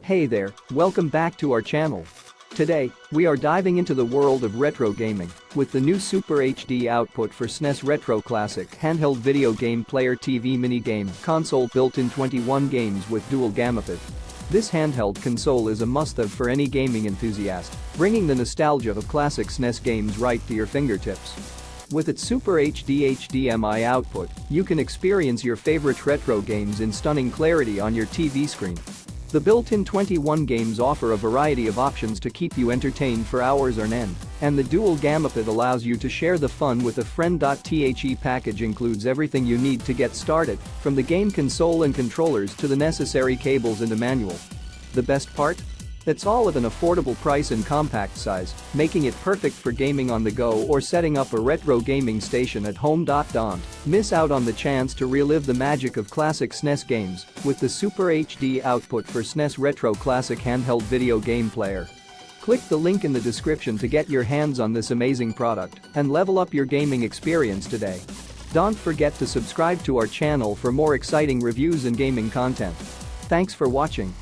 Hey there, welcome back to our channel. Today, we are diving into the world of retro gaming with the new Super HD output for SNES Retro Classic handheld video game player TV minigame console built-in 21 games with dual Gamepad. This handheld console is a must-have for any gaming enthusiast, bringing the nostalgia of classic SNES games right to your fingertips. With its Super HD HDMI output, you can experience your favorite retro games in stunning clarity on your TV screen. The built-in 21 games offer a variety of options to keep you entertained for hours on end, and the dual Gamepad allows you to share the fun with a friend. The package includes everything you need to get started, from the game console and controllers to the necessary cables and a manual. The best part? It's all at an affordable price and compact size, making it perfect for gaming on the go or setting up a retro gaming station at home. Don't miss out on the chance to relive the magic of classic SNES games with the Super HD output for SNES Retro Classic handheld video game player. Click the link in the description to get your hands on this amazing product and level up your gaming experience today. Don't forget to subscribe to our channel for more exciting reviews and gaming content. Thanks for watching.